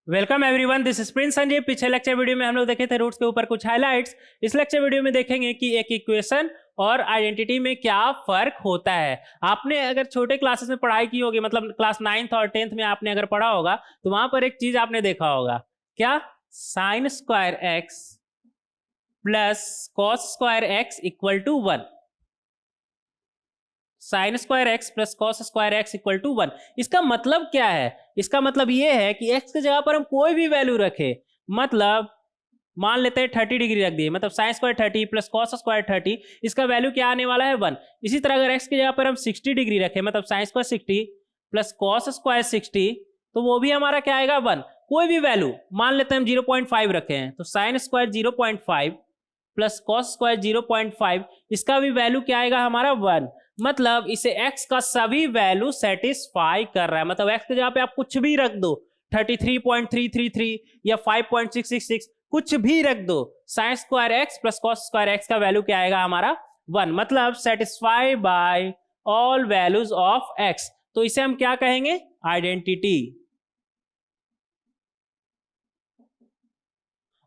Welcome everyone, this is Prince Sanjay. पिछले lecture video में हम लोग देखे थे रूट्स के ऊपर कुछ हाइलाइट्स। इस लेक्चर वीडियो में देखेंगे कि एक इक्वेशन और आइडेंटिटी में क्या फर्क होता है। आपने अगर छोटे क्लासेस में पढ़ाई की होगी, मतलब क्लास 9th और 10th में आपने अगर पढ़ा होगा, तो वहां पर एक चीज आपने देखा होगा, क्या? Sine square x plus cos square x equal to 1। Sine square x plus cos square x equal to 1। इसका मतलब क्या है? इसका मतलब ये है कि एक्स की जगह पर हम कोई भी वैल्यू रखे, मतलब मान लेते हैं 30 डिग्री रख दिए, मतलब sine square 30 plus cos square 30, इसका वैल्यू क्या आने वाला है 1। इसी तरह अगर एक्स की जगह पर हम 60 डिग्री रखें, मतलब sine square 60 plus cos square 60, तो वो भी हमारा क्या आएगा 1। कोई भी वैल्यू मान लेते हैं हम 0.5 रखे हैं, तो sine square 0.5 plus cos square 0.5, इसका भी वैल्यू क्या आएगा हमारा 1। मतलब इसे x का सभी वैल्यू सेटिस्फाई कर रहा है। मतलब x की जगह पे आप कुछ भी रख दो, 33.333 या 5.666, कुछ भी रख दो, sine square x plus cos square x का वैल्यू क्या आएगा हमारा 1। मतलब satisfy by all values of x। तो इसे हम क्या कहेंगे? आइडेंटिटी।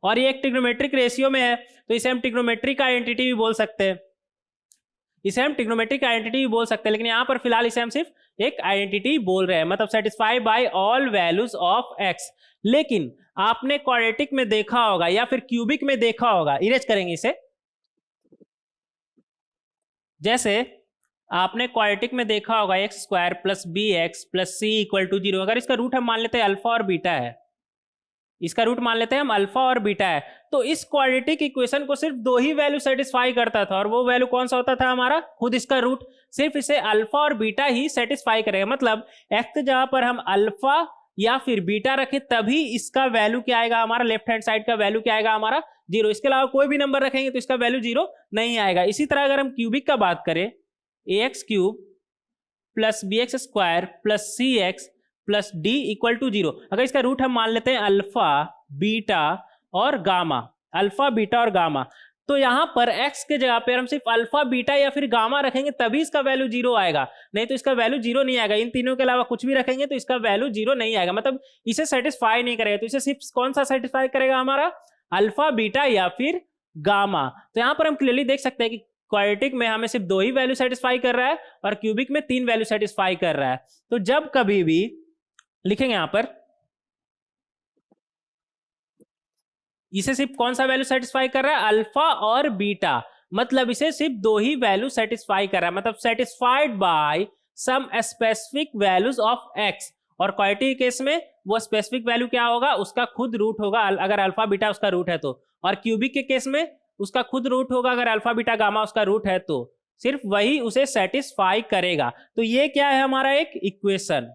और ये एक ट्रिग्नोमेट्रिक रेशियो में है, तो इसे हम ट्रिग्नोमेट्रिक आइडेंटिटी भी बोल सकते हैं। इसे हम ट्रिग्नोमेट्रिक आइडेंटिटी भी बोल सकते हैं, लेकिन यहां पर फिलहाल इसे हम सिर्फ एक आइडेंटिटी बोल रहे हैं, मतलब satisfy by all values of x. लेकिन आपने क्वाड्रेटिक में देखा होगा या फिर क्यूबिक में देखा होगा, इरेज करेंगे इसे। जैसे आपने क्वाड्रेटिक में देखा होगा x square plus B x plus C equal to 0। अगर इसका रूट हम मान लेते हैं अल्फा और बीटा है, इसका रूट मान लेते हैं हम अल्फा और बीटा है, तो इस क्वाड्रेटिक इक्वेशन को सिर्फ दो ही वैल्यू सेटिस्फाई करता था, और वो वैल्यू कौन सा होता था हमारा? खुद इसका रूट। सिर्फ इसे अल्फा और बीटा ही सेटिस्फाई करेगा। मतलब एक्स जहां पर हम अल्फा या फिर बीटा रखें, तभी इसका वैल्यू क्या आएगा हमारा? लेफ्ट हैंड साइड का वैल्यू क्या आएगा हमारा? 0। इसके अलावा कोई भी नंबर रखेंगे तो इसका वैल्यू 0 नहीं आएगा। इसी तरह अगर हम क्यूबिक का बात करें, a x cube plus B x square plus c x plus d equal to 0। अगर इसका रूट हम मान लेते हैं अल्फा बीटा और गामा, अल्फा बीटा और गामा, तो यहां पर x के जगह पर हम सिर्फ अल्फा बीटा या फिर गामा रखेंगे, तभी इसका वैल्यू 0 आएगा, नहीं तो इसका वैल्यू 0 नहीं आएगा। इन तीनों के अलावा कुछ भी रखेंगे तो इसका वैल्यू 0 नहीं आएगा, मतलब इसे सेटिस्फाई नहीं करेगा। तो इसे सिर्फ कौन सा सेटिस्फाई करेगा हमारा? अल्फा बीटा या फिर गामा। तो यहां पर हम क्लियरली देख सकते हैं कि क्वाड्रेटिक में हमें सिर्फ दो ही वैल्यू सेटिस्फाई कर रहा है और क्यूबिक में 3 वैल्यू सेटिस्फाई कर रहा है। तो जब कभी भी लिखेंगे यहां पर, इसे सिर्फ कौन सा वैल्यू सेटिस्फाई कर रहा है? अल्फा और बीटा। मतलब इसे सिर्फ दो ही वैल्यू सेटिस्फाई कर रहा है, मतलब satisfied by some specific values of x. और क्वाड्रेटिक केस में वो स्पेसिफिक वैल्यू क्या होगा? उसका खुद रूट होगा, अगर अल्फा बीटा उसका रूट है तो। और क्यूबिक के केस में उसका खुद रूट होगा, अगर अल्फा बीटा गामा उसका रूट है तो। सिर्फ वही उसे सेटिस्फाई करेगा। तो ये क्या है हमारा? एक इक्वेशन।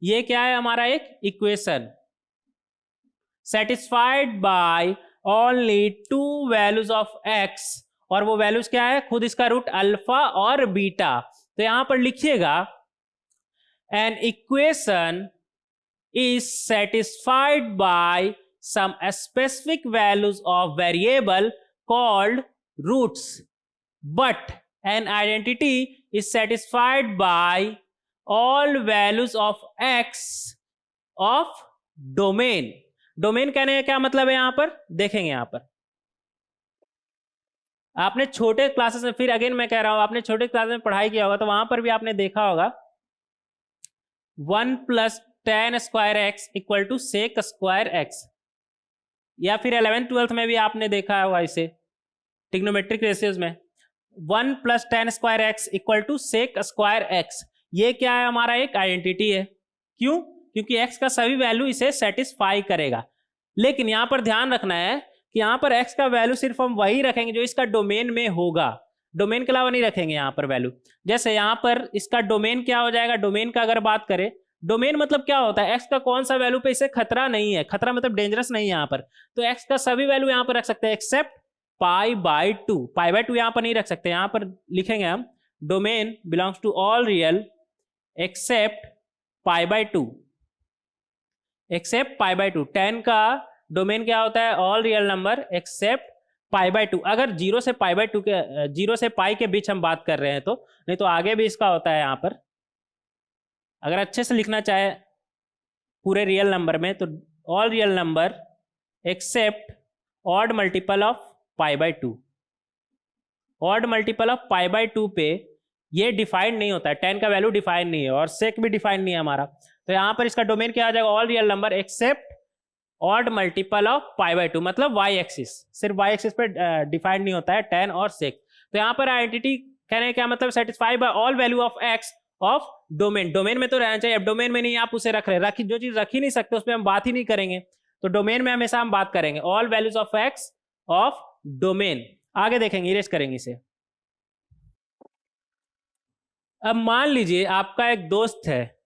ये क्या है हमारा? एक equation satisfied by only 2 values of x. और वो वैल्यूज क्या है? खुद इसका रूट अल्फा और बीटा। तो यहां पर लिखिएगा, an equation is satisfied by some specific values of variable called roots, but an identity is satisfied by all values of x of domain. Domain कहने का क्या मतलब है यहां पर? देखेंगे यहां पर आपने छोटे क्लासेस में, फिर अगेन मैं कह रहा हूं, आपने छोटे क्लासेस में पढ़ाई किया होगा, तो वहां पर भी आपने देखा होगा 1 plus tan square x equal to sec square x, या फिर 11th-12th में भी आपने देखा होगा इसे ट्रिग्नोमेट्रिक रेशियोज में, 1 plus tan square x equal to sec square x. ये क्या है हमारा? एक आइडेंटिटी है। क्यों? क्योंकि x का सभी वैल्यू इसे सेटिस्फाई करेगा। लेकिन यहां पर ध्यान रखना है कि यहां पर x का वैल्यू सिर्फ हम वही रखेंगे जो इसका डोमेन में होगा, डोमेन के अलावा नहीं रखेंगे यहां पर वैल्यू। जैसे यहां पर इसका डोमेन क्या हो जाएगा? डोमेन का अगर बात करें, डोमेन मतलब क्या होता है? x का कौन सा वैल्यू पे इसे खतरा नहीं है, खतरा मतलब डेंजरस नहीं है यहां पर, तो x का सभी वैल्यू यहां पर रख सकते हैं except pi by 2। Pi by 2 यहां पर नहीं रख सकते, यहां पर लिखेंगे हम domain belongs to all real except pi by 2, except pi by 2। 10 का डोमेन क्या होता है? All real number except pi by 2। अगर 0 से पाई बाय 2 के 0 से पाई के बीच हम बात कर रहे हैं तो, नहीं तो आगे भी इसका होता है यहां पर अगर अच्छे से लिखना चाहे पूरे रियल नंबर में तो all real number accept odd multiple of pi by 2। Odd multiple of pi by 2 पे ये डिफाइंड नहीं होता है, 10 का वैल्यू डिफाइंड नहीं है और सेक भी डिफाइंड नहीं है हमारा। तो यहां पर इसका डोमेन क्या आ जाएगा, all real number accept odd multiple of pi by 2, मतलब वाई एक्सिस, सिर्फ वाई एक्सिस पे डिफाइंड नहीं होता है 10 और सेक। तो यहाँ पर आइडेंटिटी कहने का क्या मतलब, satisfy by all value of x of domain. Domain में तो रहना चाहिए, अब डोमेन में नहीं आप उसे रख रहे, जो चीज रख ही नहीं सकते उस पर हम बात ही नहीं करेंगे। तो डोमेन में हमेशा हम बात करेंगे all values of x of domain. आगे देखेंगे, इरेज करेंगे इसे। अब मान लीजिए आपका एक दोस्त है,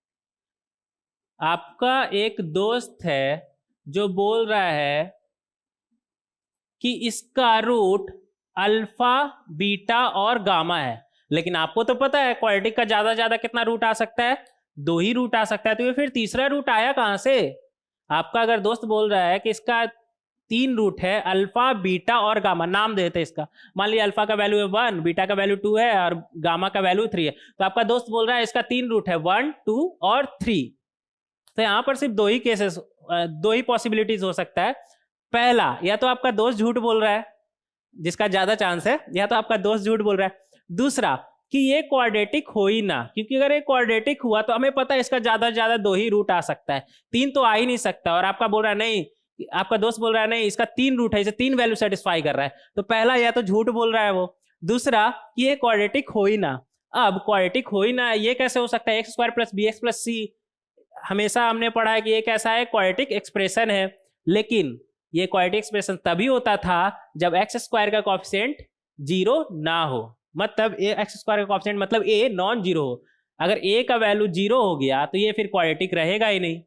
आपका एक दोस्त है जो बोल रहा है कि इसका रूट अल्फा बीटा और गामा है, लेकिन आपको तो पता है क्वाड्रेटिक का ज्यादा ज्यादा कितना रूट आ सकता है, 2 ही रूट आ सकता है। तो ये फिर तीसरा रूट आया कहां से? आपका अगर दोस्त बोल रहा है कि इसका 3 रूट है, अल्फा बीटा और गामा, नाम देते हैं इसका। मान लिया अल्फा का वैल्यू है 1, बीटा का वैल्यू 2 है और गामा का वैल्यू 3 है। तो आपका दोस्त बोल रहा है इसका 3 रूट है, 1, 2 और 3। तो यहां पर सिर्फ 2 ही केसेस, 2 ही पॉसिबिलिटीज हो सकता है। पहला, या तो आपका दोस्त झूठ बोल रहा है, जिसका ज्यादा चांस है, या तो आपका दोस्त झूठ बोल रहा है। दूसरा कि ये क्वाड्रेटिक हो ही ना, क्योंकि अगर ये क्वाड्रेटिक हुआ तो हमें पता है इसका ज्यादा से ज्यादा 2 ही रूट आ सकता है, 3 तो आ ही नहीं सकता। और आपका बोल रहा है नहीं, आपका दोस्त बोल रहा है नहीं इसका 3 रूट है, इसे 3 वैल्यू सेटिस्फाई कर रहा है। तो पहला, या तो झूठ बोल रहा है वो। दूसरा कि ये क्वाड्रेटिक हो ही ना। अब क्वाड्रेटिक हो ही ना, ये कैसे हो सकता है? X square plus B x plus c, हमेशा हमने पढ़ा है कि ये कैसा है, क्वाड्रेटिक एक्सप्रेशन है। लेकिन ये क्वाड्रेटिक एक्सप्रेशन तभी होता था जब एक्स स्क्वायर का कोएफिशिएंट 0 ना हो, मतलब ए एक्स स्क्वायर का कोएफिशिएंट मतलब ए नॉन जीरो हो। अगर ए का वैल्यू 0 हो गया तो ये फिर क्वाड्रेटिक रहेगा ही नहीं।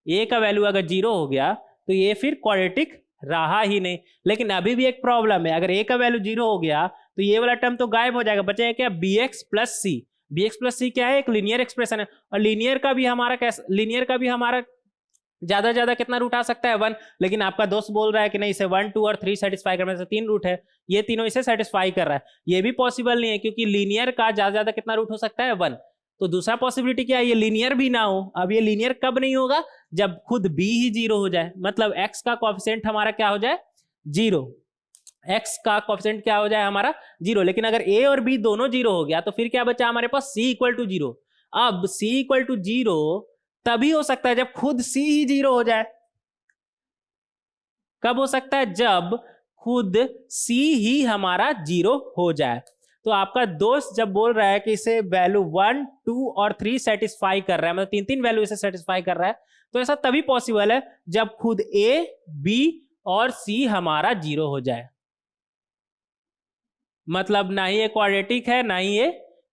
ए का वैल्यू अगर 0 हो गया तो ये फिर क्वाड्रेटिक रहा ही नहीं। लेकिन अभी भी एक प्रॉब्लम है, अगर ए का वैल्यू 0 हो गया तो ये वाला टर्म तो गायब हो जाएगा, बचेगा क्या, बी एक्स प्लस सी। बी एक्स प्लस सी क्या है, एक लीनियर एक्सप्रेशन है, और लीनियर का भी हमारा ज्यादा ज्यादा कितना रूट आ सकता है, 1। लेकिन आपका दोस्त बोल रहा है कि नहीं, इसे 1, 2 और 3 सेटिस्फाई करने से 3 रूट है, ये तीनों इसे सेटिस्फाई कर रहा है। ये भी पॉसिबल नहीं है, क्योंकि लीनियर का ज्यादा ज्यादा कितना रूट हो सकता है, 1। तो दूसरा पॉसिबिलिटी क्या है, ये लीनियर भी ना हो। अब ये लीनियर कब नहीं होगा, जब खुद बी ही 0 हो जाए, मतलब एक्स का कोएफिशिएंट हमारा क्या हो जाए, 0। एक्स का कोएफिशिएंट क्या हो जाए हमारा, 0। लेकिन अगर ए और बी दोनों 0 हो गया तो फिर क्या बचा हमारे पास, सी इक्वल टू 0। अब सी इक्वल टू 0 तभी हो सकता है जब खुद सी ही 0 हो जाए। कब हो सकता है, जब खुद सी ही हमारा 0 हो जाए। तो आपका दोस्त जब बोल रहा है कि इसे वैल्यू 1, 2 और 3 सेटिस्फाई कर रहा है, मतलब 3 वैल्यू इसे सेटिस्फाई कर रहा है, तो ऐसा तभी पॉसिबल है जब खुद ए, बी और सी हमारा 0 हो जाए। मतलब ना ही ये क्वाड्रेटिक है, ना ही ये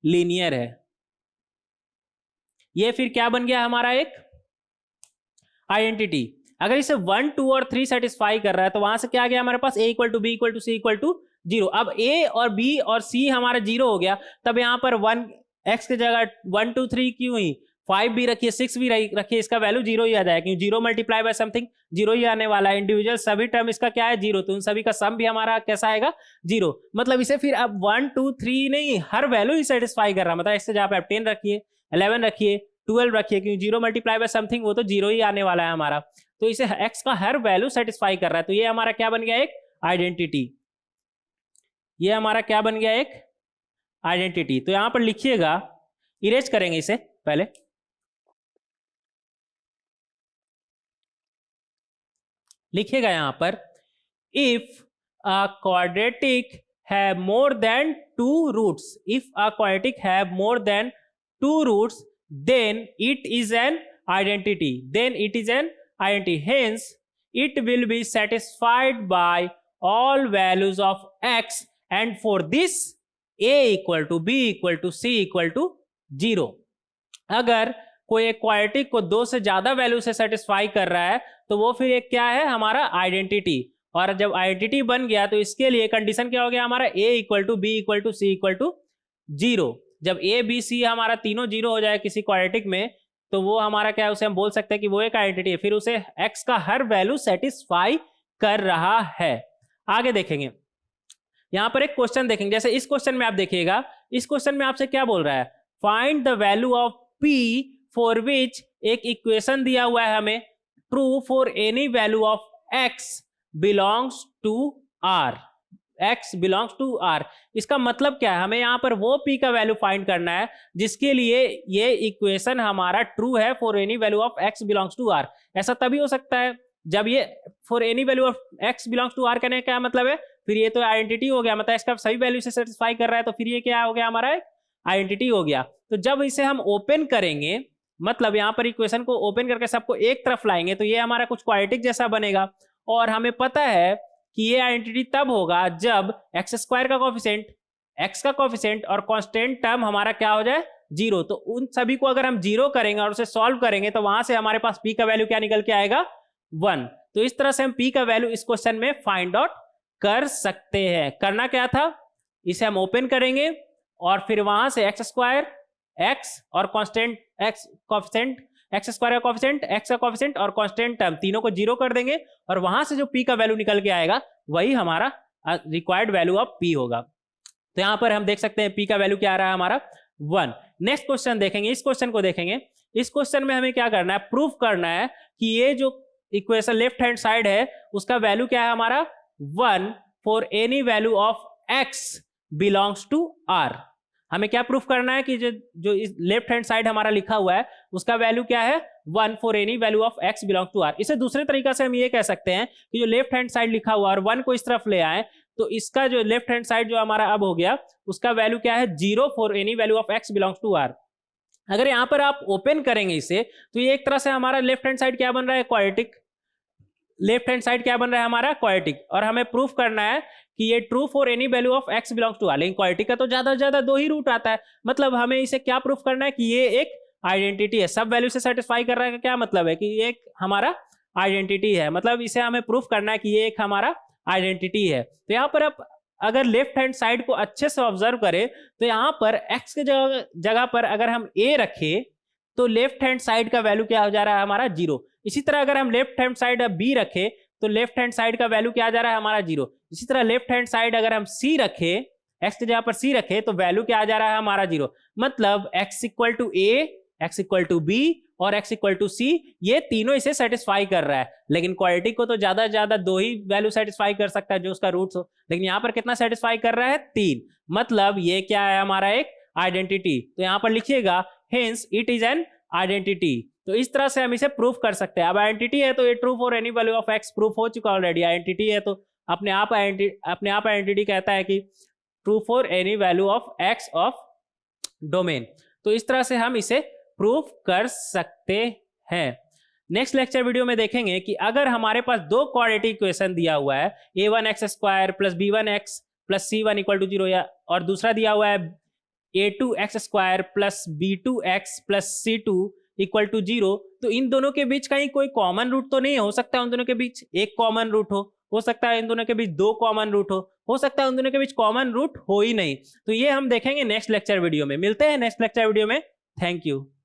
लीनियर है। ये फिर क्या बन गया हमारा, एक आइडेंटिटी। अगर इसे 1, 2 और 3 सेटिस्फाई कर रहा है तो वहां से क्या आ गया हमारे पास, a equal to B equal to C equal to 0। अब ए और बी और सी हमारा 0 हो गया, तब यहां पर 1 एक्स की जगह 1, 2, 3 क्यों ही, 5 भी रखिए, 6 भी रखिए, इसका वैल्यू 0 ही आ जाएगा, क्योंकि 0 मल्टीप्लाई बाय समथिंग 0 ही आने वाला है। इंडिविजुअल सभी टर्म इसका क्या है, 0, तो उन सभी का सम भी हमारा कैसा आएगा, 0। मतलब इसे फिर अब 1, 2, 3 नहीं, हर वैल्यू ही सेटिस्फाई कर रहा है। मतलब इससे जहां पे आप 10 रखिए, 11 रखिए, 12 रखिए, क्योंकि 0 मल्टीप्लाई बाय समथिंग वो तो 0 ही आने वाला है हमारा। तो इसे x का हर वैल्यू सेटिस्फाई कर रहा है। तो ये हमारा क्या बन गया, एक आइडेंटिटी। ये हमारा क्या बन गया, एक आइडेंटिटी। तो यहां पर लिखिएगा, इरेज करेंगे इसे पहले, लिखिएगा यहां पर, if a quadratic have more than 2 roots, if a quadratic have more than 2 roots, then it is an identity, hence it will be satisfied by all values of x, and for this a equal to b equal to c equal to 0। अगर कोई एक quadratic को 2 से ज्यादा value से satisfy कर रहा है तो वो फिर एक क्या है, हमारा आइडेंटिटी। और जब आइडेंटिटी बन गया तो इसके लिए कंडीशन क्या हो गया हमारा, a equal to B equal to C equal to 0। जब ए बी सी हमारा तीनों 0 हो जाए किसी क्वाड्रेटिक में, तो वो हमारा क्या है, उसे हम बोल सकते हैं कि वो एक आइडेंटिटी है, फिर उसे x का हर वैल्यू सेटिस्फाई कर रहा है। आगे देखेंगे, यहां पर एक क्वेश्चन देखेंगे, जैसे इस क्वेश्चन में आप देखिएगा, इस क्वेश्चन में आपसे क्या बोल रहा है, find the value of p for which एक इक्वेशन दिया हुआ है हमें, true for any value of x belongs to r, x belongs to r। इसका मतलब क्या है, हमें यहाँ पर वो p का वैल्यू फाइंड करना है जिसके लिए ये इक्वेशन हमारा ट्रू है for any value of x belongs to r। ऐसा तभी हो सकता है जब ये for any value of x belongs to r कहने का क्या मतलब है, फिर ये तो आइडेंटिटी हो गया, मतलब इसका सभी वैल्यू से सेटिस्फाई कर रहा है, तो फिर ये क्या हो गया, हमारा आइडेंटिटी हो गया। तो जब इसे हम ओपन करेंगे, मतलब यहाँ पर इक्वेशन को ओपन करके सबको एक तरफ लाएंगे, तो ये हमारा कुछ क्वाड्रेटिक जैसा बनेगा। और हमें पता है कि ये आइडेंटिटी तब होगा जब एक्स स्क्वायर का कोफिशिएंट, एक्स का कोफिशिएंट और कांस्टेंट टर्म हमारा क्या हो जाए, जीरो। तो उन सभी को अगर हम जीरो करेंगे और उसे सॉल्व करेंगे तो वहां से हमारे पास p का वैल्यू क्या निकल के आएगा, 1। तो इस तरह से हम p का वैल्यू इस क्वेश्चन में फाइंड आउट कर सकते हैं। करना क्या था, इसे हम ओपन करेंगे और फिर वहां से एक्स स्क्वायर, एक्स और constant x coefficient, x square का कोफिशिएंट, एक्स का कोफिशिएंट और कांस्टेंट टर्म तीनों को जीरो कर देंगे और वहां से जो p का वैल्यू निकल के आएगा वही हमारा रिक्वायर्ड वैल्यू ऑफ p होगा। तो यहां पर हम देख सकते हैं p का वैल्यू क्या आ रहा है हमारा, 1। नेक्स्ट क्वेश्चन देखेंगे, इस क्वेश्चन को देखेंगे। इस क्वेश्चन में हमें क्या करना है, प्रूफ करना है कि ये जो इक्वेशन लेफ्ट हैंड साइड है उसका वैल्यू क्या है हमारा, 1 for any value of x belongs to r। हमें क्या प्रूफ करना है कि जो इस लेफ्ट हैंड साइड हमारा लिखा हुआ है उसका वैल्यू क्या है, 1 for any value of x belongs to r। इसे दूसरे तरीका से हम ये कह सकते हैं कि जो लेफ्ट हैंड साइड लिखा हुआ और 1 को इस तरफ ले आए, तो इसका जो लेफ्ट हैंड साइड जो हमारा अब हो गया उसका वैल्यू क्या है, 0 for any value of x belongs to r। अगर यहाँ पर आप ओपन करेंगे इसे तो ये एक तरह से हमारा लेफ्ट हैंड साइड क्या बन रहा है, क्वाड्रेटिक। लेफ्ट हैंड साइड क्या बन रहा है हमारा, क्वाड्रेटिक। और हमें प्रूफ करना है कि ये true for any value of x belongs to r। लेकिन क्वाड्रेटिक का तो ज्यादा से ज्यादा 2 ही रूट आता है, मतलब हमें इसे क्या प्रूफ करना है कि ये एक आइडेंटिटी है, सब वैल्यू से सेटिस्फाई कर रहा है। क्या मतलब है कि ये एक हमारा आइडेंटिटी है, मतलब इसे हमें प्रूफ करना है कि ये एक हमारा आइडेंटिटी है। तो यहाँ पर आप अगर लेफ्ट हैंड साइड को अच्छे से ऑब्जर्व करें तो यहाँ पर x के जगह पर अगर हम a रखें तो लेफ्ट हैंड साइड का वैल्यू क्या हो जा रहा है हमारा, 0। इसी तरह अगर हम लेफ्ट हैंड साइड b रखें तो लेफ्ट हैंड साइड का वैल्यू क्या आ जा रहा है हमारा, 0। इसी तरह लेफ्ट हैंड साइड अगर हम c रखें, x के जगह पर c रखें तो वैल्यू क्या आ जा रहा है हमारा, 0। मतलब x equal to a, x equal to b और x इक्वल टू c, ये तीनों इसे सेटिस्फाई कर रहा है। लेकिन क्वाड्रेटिक को तो ज्यादा से ज्यादा 2 ही वैल्यू सेटिस्फाई कर सकता है जो उसका रूट्स हो, लेकिन यहाँ पर कितना सेटिस्फाई कर रहा है, 3। मतलब ये क्या है हमारा, एक आइडेंटिटी। तो यहाँ पर लिखिएगा hence it is an identity. तो इस तरह से हम इसे प्रूफ कर सकते हैं। अब आइडेंटिटी है तो ये true for any value of x proof हो चुका ऑलरेडी। आइडेंटिटी है तो अपने आप आइडेंटिटी कहता है कि true for any value of x of domain. तो इस तरह से हम इसे प्रूफ कर सकते हैं। नेक्स्ट लेक्चर वीडियो में देखेंगे कि अगर हमारे पास 2 क्वाड्रेटिक इक्वेशन दिया हुआ है, a1x square plus b1x plus c1 equal to 0, या और दूसरा दिया हुआ है a2x square plus b2x plus c2 equal to 0, तो इन दोनों के बीच कहीं कोई कॉमन रूट तो नहीं हो सकता। उन दोनों के बीच एक कॉमन रूट हो सकता है इन दोनों के बीच 2 कॉमन रूट हो सकता है उन दोनों के बीच कॉमन रूट हो ही नहीं। तो ये हम देखेंगे नेक्स्ट लेक्चर वीडियो में। मिलते हैं नेक्स्ट लेक्चर वीडियो में। Thank you.